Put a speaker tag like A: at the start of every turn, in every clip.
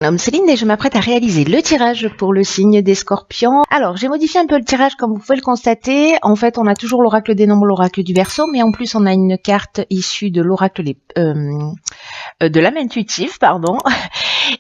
A: Céline et je m'apprête à réaliser le tirage pour le signe des Scorpions. Alors, j'ai modifié un peu le tirage comme vous pouvez le constater. En fait, on a toujours l'oracle des nombres, l'oracle du Verseau, mais en plus, on a une carte issue de l'oracle de l'âme intuitive, pardon.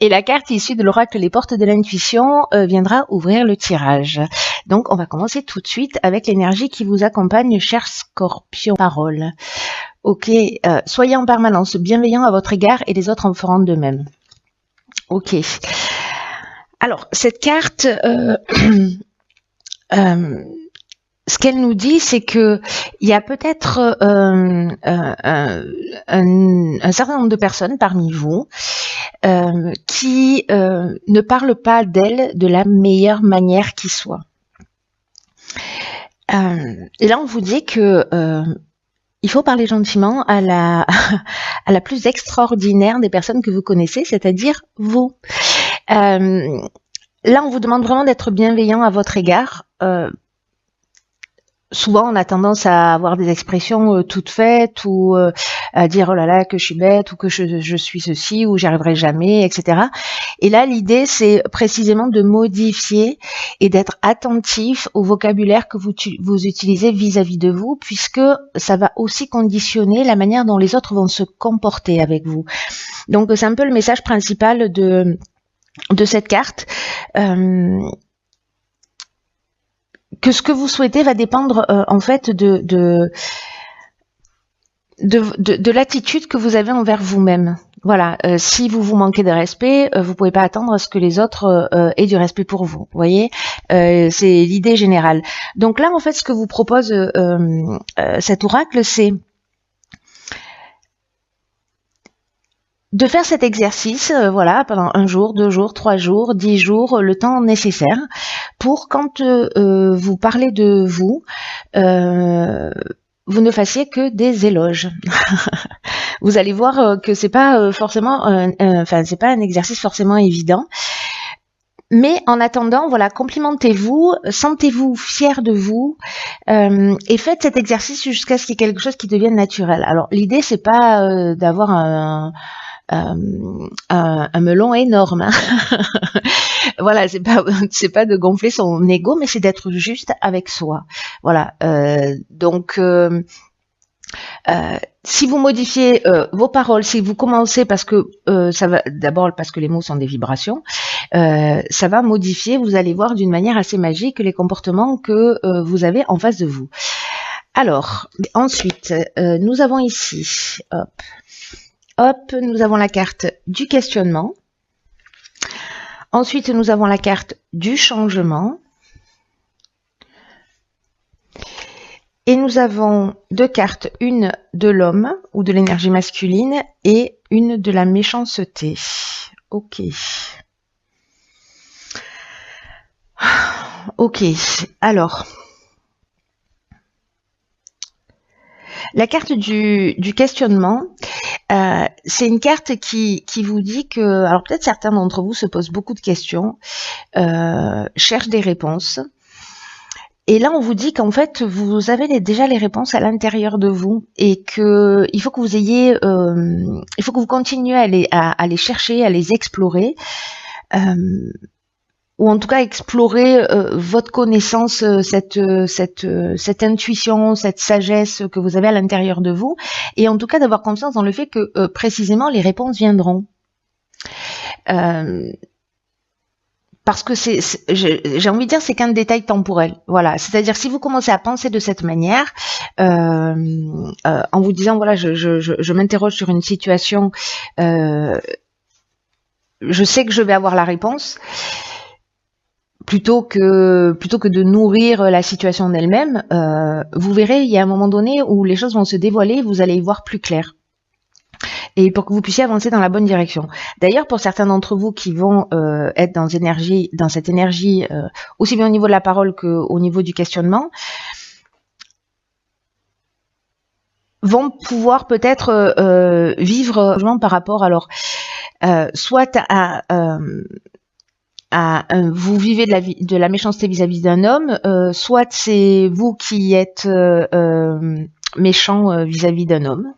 A: Et la carte issue de l'oracle les portes de l'intuition viendra ouvrir le tirage. Donc, on va commencer tout de suite avec l'énergie qui vous accompagne, chers Scorpions. Parole. Ok, soyez en permanence bienveillants à votre égard et les autres en feront de même. Ok. Alors, cette carte, ce qu'elle nous dit, c'est que il y a peut-être un certain nombre de personnes parmi vous qui ne parlent pas d'elles de la meilleure manière qui soit. Et là, on vous dit que il faut parler gentiment à la plus extraordinaire des personnes que vous connaissez, c'est-à-dire vous. Là, on vous demande vraiment d'être bienveillant à votre égard. Souvent, on a tendance à avoir des expressions toutes faites ou à dire oh là là que je suis bête ou que je suis ceci ou j'y arriverai jamais, etc. Et là, l'idée, c'est précisément de modifier et d'être attentif au vocabulaire que vous utilisez vis-à-vis de vous, puisque ça va aussi conditionner la manière dont les autres vont se comporter avec vous. Donc, c'est un peu le message principal de cette carte. Que ce que vous souhaitez va dépendre en fait de l'attitude que vous avez envers vous-même. Voilà, si vous manquez de respect, vous pouvez pas attendre à ce que les autres aient du respect pour vous. Vous voyez, c'est l'idée générale. Donc là, en fait, ce que vous propose cet oracle, c'est de faire cet exercice, voilà, pendant 1 jour, 2 jours, 3 jours, 10 jours, le temps nécessaire pour quand vous parlez de vous, vous ne fassiez que des éloges. Vous allez voir que c'est pas forcément, c'est pas un exercice forcément évident. Mais en attendant, voilà, complimentez-vous, sentez-vous fier de vous et faites cet exercice jusqu'à ce qu'il y ait quelque chose qui devienne naturel. Alors l'idée c'est pas d'avoir un melon énorme. Hein. Voilà, c'est pas de gonfler son ego, mais c'est d'être juste avec soi. Voilà. Donc, si vous modifiez vos paroles, si vous commencez parce que ça va d'abord parce que les mots sont des vibrations, ça va modifier. Vous allez voir d'une manière assez magique les comportements que vous avez en face de vous. Alors, ensuite, nous avons ici, hop, nous avons la carte du questionnement. Ensuite, nous avons la carte du changement. Et nous avons 2 cartes, une de l'homme ou de l'énergie masculine et une de la méchanceté. Ok. Ok, alors. La carte du questionnement, c'est une carte qui vous dit que, alors peut-être certains d'entre vous se posent beaucoup de questions, cherchent des réponses. Et là, on vous dit qu'en fait, vous avez déjà les réponses à l'intérieur de vous et que il faut que vous ayez, il faut que vous continuez à les chercher, à les explorer. Ou en tout cas explorer votre connaissance, cette intuition, cette sagesse que vous avez à l'intérieur de vous, et en tout cas d'avoir confiance dans le fait que précisément les réponses viendront. Parce que j'ai envie de dire, c'est qu'un détail temporel. Voilà, c'est-à-dire si vous commencez à penser de cette manière, en vous disant voilà, je m'interroge sur une situation, je sais que je vais avoir la réponse. Plutôt que de nourrir la situation en elle-même, vous verrez, il y a un moment donné où les choses vont se dévoiler, vous allez y voir plus clair. Et pour que vous puissiez avancer dans la bonne direction. D'ailleurs, pour certains d'entre vous qui vont être dans cette énergie, aussi bien au niveau de la parole qu'au niveau du questionnement, vont pouvoir peut-être vivre par rapport, alors, soit vous vivez de la méchanceté vis-à-vis d'un homme, soit c'est vous qui êtes méchant vis-à-vis d'un homme.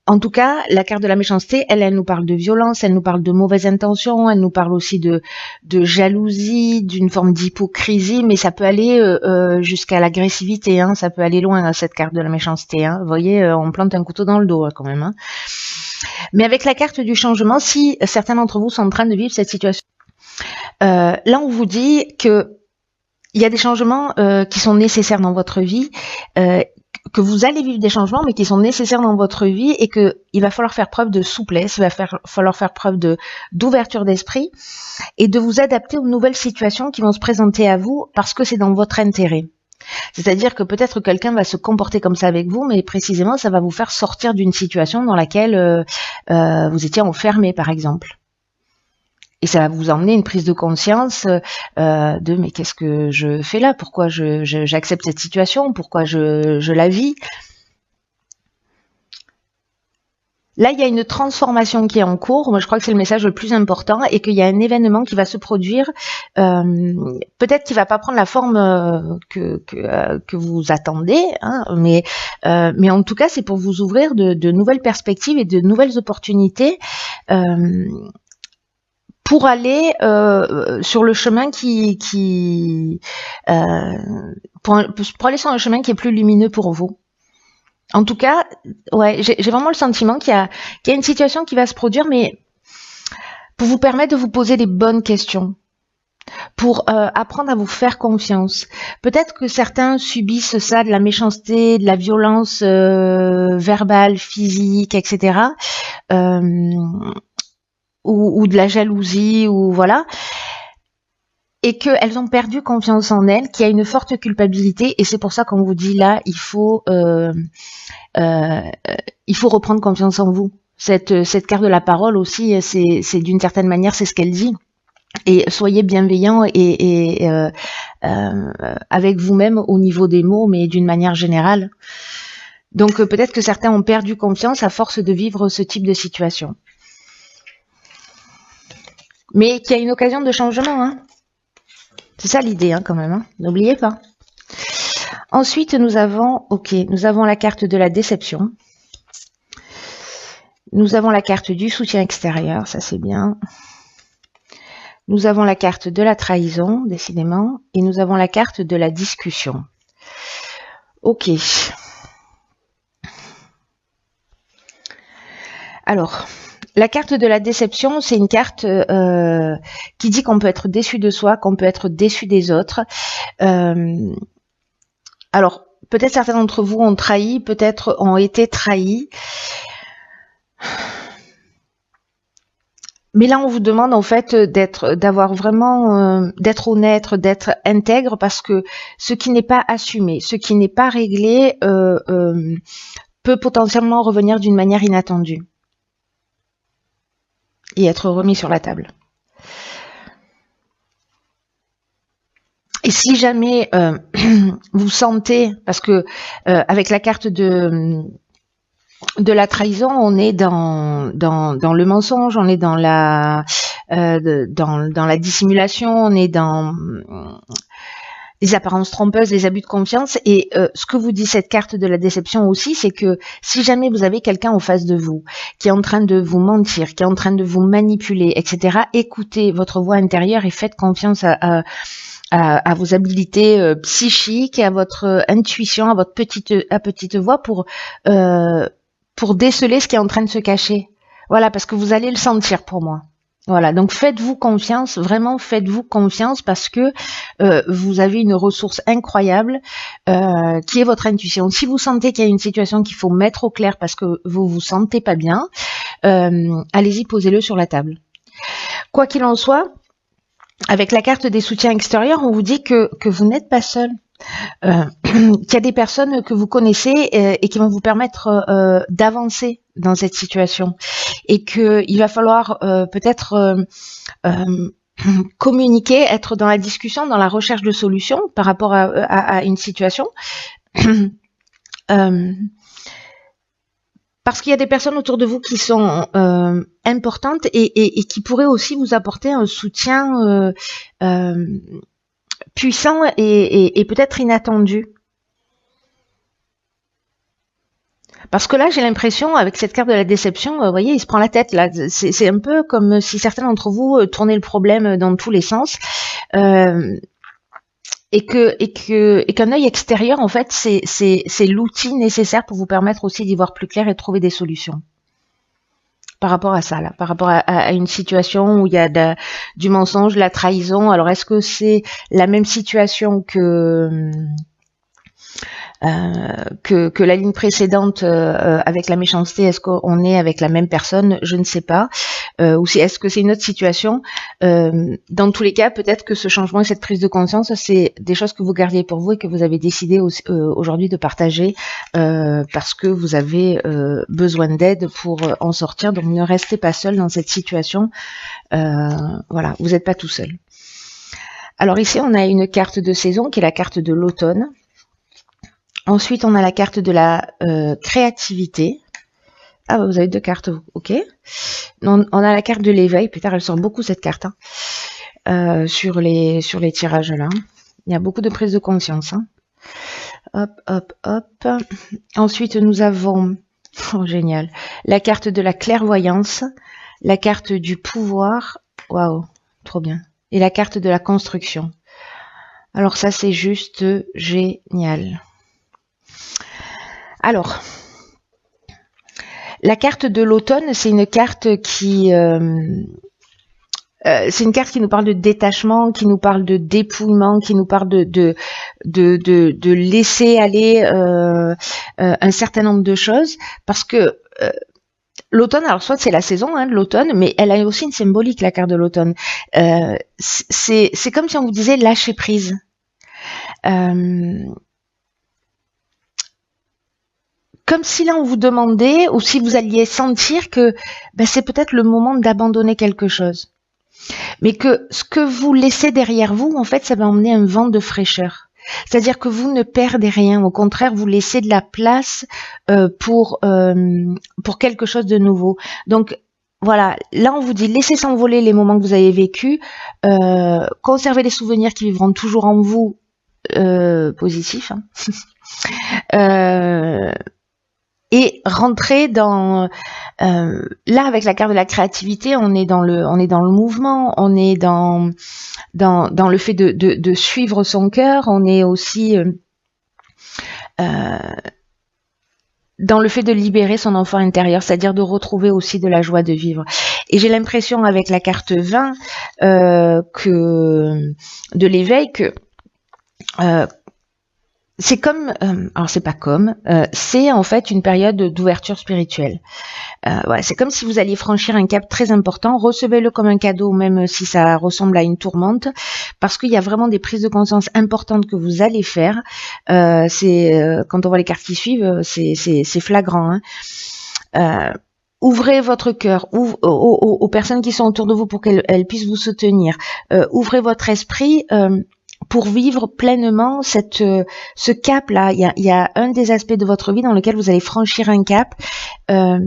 A: En tout cas, la carte de la méchanceté, elle nous parle de violence, elle nous parle de mauvaises intentions, elle nous parle aussi de jalousie, d'une forme d'hypocrisie, mais ça peut aller jusqu'à l'agressivité, hein, ça peut aller loin, cette carte de la méchanceté. Hein. Vous voyez, on plante un couteau dans le dos quand même. Hein. Mais avec la carte du changement, si certains d'entre vous sont en train de vivre cette situation, là on vous dit que il y a des changements qui sont nécessaires dans votre vie, que vous allez vivre des changements, mais qui sont nécessaires dans votre vie et que il va falloir faire preuve de souplesse, il va falloir faire preuve d'ouverture d'esprit et de vous adapter aux nouvelles situations qui vont se présenter à vous parce que c'est dans votre intérêt. C'est-à-dire que peut-être quelqu'un va se comporter comme ça avec vous, mais précisément ça va vous faire sortir d'une situation dans laquelle vous étiez enfermé, par exemple. Et ça va vous emmener une prise de conscience de mais qu'est-ce que je fais là? Pourquoi j'accepte cette situation? Pourquoi je la vis? Là, il y a une transformation qui est en cours. Moi, je crois que c'est le message le plus important et qu'il y a un événement qui va se produire. Peut-être qu'il va pas prendre la forme que vous attendez, hein, mais en tout cas, c'est pour vous ouvrir de nouvelles perspectives et de nouvelles opportunités. Pour aller sur le chemin pour aller sur un chemin qui est plus lumineux pour vous. En tout cas, ouais, j'ai vraiment le sentiment qu'il y a une situation qui va se produire, mais pour vous permettre de vous poser les bonnes questions, pour apprendre à vous faire confiance. Peut-être que certains subissent ça, de la méchanceté, de la violence verbale, physique, etc. Ou de la jalousie, ou voilà, et qu'elles ont perdu confiance en elles, qu'il y a une forte culpabilité, et c'est pour ça qu'on vous dit là, il faut reprendre confiance en vous. Cette carte de la parole aussi, c'est d'une certaine manière, c'est ce qu'elle dit. Et soyez bienveillants et avec vous-même au niveau des mots, mais d'une manière générale. Donc peut-être que certains ont perdu confiance à force de vivre ce type de situation. Mais qu'il y a une occasion de changement, hein. C'est ça l'idée, hein, quand même, hein. N'oubliez pas. Ensuite, nous avons la carte de la déception. Nous avons la carte du soutien extérieur, ça c'est bien. Nous avons la carte de la trahison, décidément, et nous avons la carte de la discussion. Ok. Alors, la carte de la déception, c'est une carte qui dit qu'on peut être déçu de soi, qu'on peut être déçu des autres. Alors, peut-être certains d'entre vous ont trahi, peut-être ont été trahis. Mais là, on vous demande en fait d'avoir vraiment, d'être honnête, d'être intègre, parce que ce qui n'est pas assumé, ce qui n'est pas réglé, peut potentiellement revenir d'une manière inattendue et être remis sur la table. Et si jamais vous sentez, parce que avec la carte de la trahison, on est dans le mensonge, on est dans la dissimulation, on est dans les apparences trompeuses, les abus de confiance. Et ce que vous dit cette carte de la déception aussi, c'est que si jamais vous avez quelqu'un en face de vous qui est en train de vous mentir, qui est en train de vous manipuler, etc., écoutez votre voix intérieure et faites confiance à vos habiletés psychiques, à votre intuition, à votre petite voix pour déceler ce qui est en train de se cacher. Voilà, parce que vous allez le sentir pour moi. Voilà, donc faites-vous confiance, vraiment faites-vous confiance, parce que vous avez une ressource incroyable qui est votre intuition. Si vous sentez qu'il y a une situation qu'il faut mettre au clair parce que vous vous sentez pas bien, allez-y, posez-le sur la table. Quoi qu'il en soit, avec la carte des soutiens extérieurs, on vous dit que vous n'êtes pas seul. Qu'il y a des personnes que vous connaissez et qui vont vous permettre d'avancer dans cette situation, et qu'il va falloir peut-être communiquer, être dans la discussion, dans la recherche de solutions par rapport à une situation. Parce qu'il y a des personnes autour de vous qui sont importantes et qui pourraient aussi vous apporter un soutien puissant et peut-être inattendu. Parce que là, j'ai l'impression, avec cette carte de la déception, vous voyez, il se prend la tête là. C'est un peu comme si certains d'entre vous tournaient le problème dans tous les sens. Euh, qu'un œil extérieur, en fait, c'est l'outil nécessaire pour vous permettre aussi d'y voir plus clair et de trouver des solutions. Par rapport à ça, là, par rapport à une situation où il y a du mensonge, la trahison. Alors, est-ce que c'est la même situation que la ligne précédente avec la méchanceté? Est-ce qu'on est avec la même personne? Je ne sais pas. Ou est-ce que c'est une autre situation? Dans tous les cas, peut-être que ce changement et cette prise de conscience, c'est des choses que vous gardiez pour vous et que vous avez décidé aujourd'hui de partager parce que vous avez besoin d'aide pour en sortir. Donc ne restez pas seul dans cette situation. Voilà, vous n'êtes pas tout seul. Alors ici, on a une carte de saison qui est la carte de l'automne. Ensuite, on a la carte de la créativité. Ah, vous avez deux cartes, ok. On a la carte de l'éveil. Putain, elle sort beaucoup cette carte sur les tirages là. Il y a beaucoup de prise de conscience. Hein. Hop, hop, hop. Ensuite, nous avons, oh génial, la carte de la clairvoyance, la carte du pouvoir. Waouh, trop bien. Et la carte de la construction. Alors ça, c'est juste génial. Alors, la carte de l'automne, c'est une carte qui nous parle de détachement, qui nous parle de dépouillement, qui nous parle de laisser aller un certain nombre de choses, parce que l'automne, alors soit c'est la saison de l'automne, mais elle a aussi une symbolique, la carte de l'automne. C'est comme si on vous disait lâcher prise. Comme si là on vous demandait, ou si vous alliez sentir que c'est peut-être le moment d'abandonner quelque chose. Mais que ce que vous laissez derrière vous, en fait, ça va emmener un vent de fraîcheur. C'est-à-dire que vous ne perdez rien, au contraire, vous laissez de la place pour quelque chose de nouveau. Donc voilà, là on vous dit laissez s'envoler les moments que vous avez vécus, conservez les souvenirs qui vivront toujours en vous positifs. Et rentrer dans là avec la carte de la créativité, on est dans le mouvement, on est dans le fait de suivre son cœur, on est aussi dans le fait de libérer son enfant intérieur, c'est-à-dire de retrouver aussi de la joie de vivre. Et j'ai l'impression avec la carte 20 que de l'éveil que c'est comme, alors c'est pas comme, c'est en fait une période d'ouverture spirituelle. Voilà, c'est comme si vous alliez franchir un cap très important. Recevez-le comme un cadeau, même si ça ressemble à une tourmente, parce qu'il y a vraiment des prises de conscience importantes que vous allez faire. Quand on voit les cartes qui suivent, c'est flagrant. Hein. Ouvrez votre cœur aux personnes qui sont autour de vous pour qu'elles puissent vous soutenir. Ouvrez votre esprit. Pour vivre pleinement ce cap-là. Il y a un des aspects de votre vie dans lequel vous allez franchir un cap. On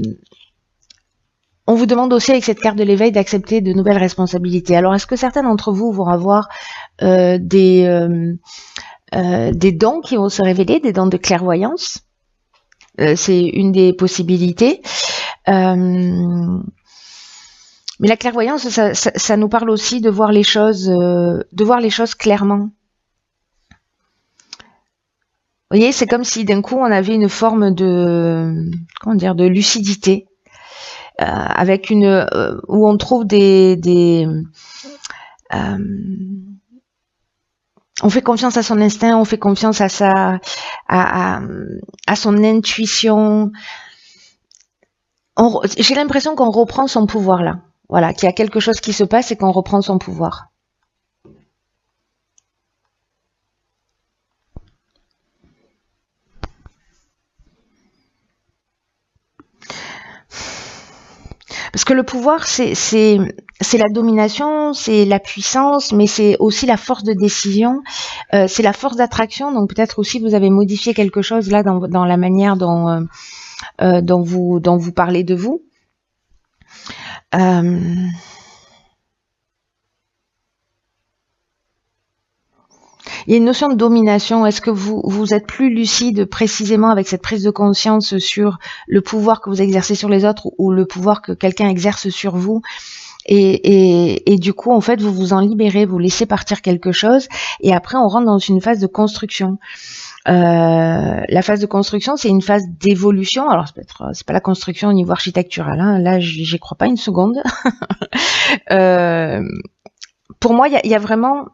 A: vous demande aussi avec cette carte de l'éveil d'accepter de nouvelles responsabilités. Alors, est-ce que certains d'entre vous vont avoir des dons qui vont se révéler, des dons de clairvoyance? C'est une des possibilités. Mais la clairvoyance, ça nous parle aussi de voir les choses clairement. Vous voyez, c'est comme si d'un coup on avait une forme de lucidité, avec où on trouve on fait confiance à son instinct, on fait confiance à son intuition. J'ai l'impression qu'on reprend son pouvoir là. Voilà, qu'il y a quelque chose qui se passe et qu'on reprend son pouvoir. Parce que le pouvoir, c'est la domination, c'est la puissance, mais c'est aussi la force de décision, c'est la force d'attraction. Donc peut-être aussi vous avez modifié quelque chose là dans la manière dont vous parlez de vous. Il y a une notion de domination. Est-ce que vous êtes plus lucide précisément avec cette prise de conscience sur le pouvoir que vous exercez sur les autres ou le pouvoir que quelqu'un exerce sur vous? Et du coup, en fait, vous vous en libérez, vous laissez partir quelque chose, et après, on rentre dans une phase de construction. La phase de construction, c'est une phase d'évolution. Alors, c'est pas la construction au niveau architectural, hein. Là, j'y crois pas une seconde. Pour moi, il y a vraiment,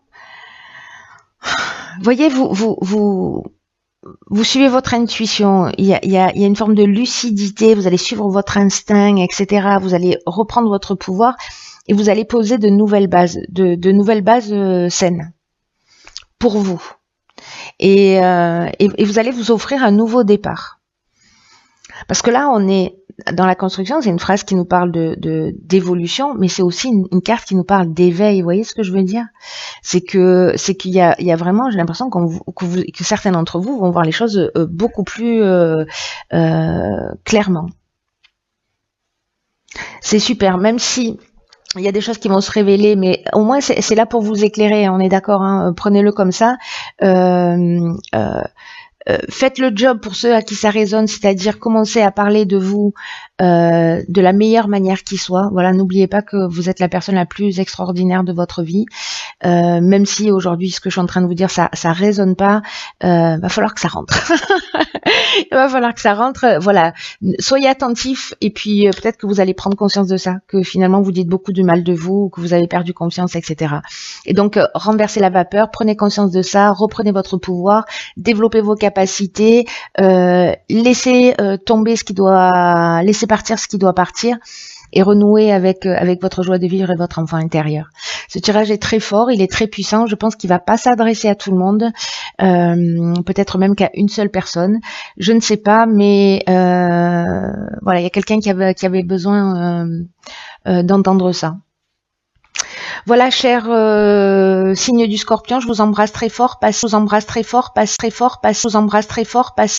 A: voyez, vous suivez votre intuition. Il y a une forme de lucidité. Vous allez suivre votre instinct, etc. Vous allez reprendre votre pouvoir et vous allez poser de nouvelles bases, de nouvelles bases saines pour vous. Et vous allez vous offrir un nouveau départ. Parce que là, on est dans la construction, c'est une phrase qui nous parle d'évolution, mais c'est aussi une carte qui nous parle d'éveil. Vous voyez ce que je veux dire? C'est qu'il y a vraiment, j'ai l'impression que certains d'entre vous vont voir les choses beaucoup plus clairement. C'est super, même si il y a des choses qui vont se révéler, mais au moins c'est là pour vous éclairer, on est d'accord, hein, prenez-le comme ça. Faites le job pour ceux à qui ça résonne, c'est-à-dire commencez à parler de vous de la meilleure manière qui soit. Voilà, n'oubliez pas que vous êtes la personne la plus extraordinaire de votre vie. Même si aujourd'hui ce que je suis en train de vous dire ça résonne pas, va falloir que ça rentre. Il va falloir que ça rentre. Voilà, soyez attentifs et puis peut-être que vous allez prendre conscience de ça, que finalement vous dites beaucoup du mal de vous, que vous avez perdu confiance, etc. Et donc renversez la vapeur, prenez conscience de ça, reprenez votre pouvoir, développez vos capacités, laissez tomber ce qui doit, laissez partir ce qui doit partir. Et renouer avec votre joie de vivre et votre enfant intérieur. Ce tirage est très fort, il est très puissant. Je pense qu'il va pas s'adresser à tout le monde, peut-être même qu'à une seule personne. Je ne sais pas, mais voilà, il y a quelqu'un qui avait besoin d'entendre ça. Voilà, cher signe du Scorpion, je vous embrasse très fort. Passe, je vous embrasse très fort. Passe très fort. Passe, je vous embrasse très fort. Passe.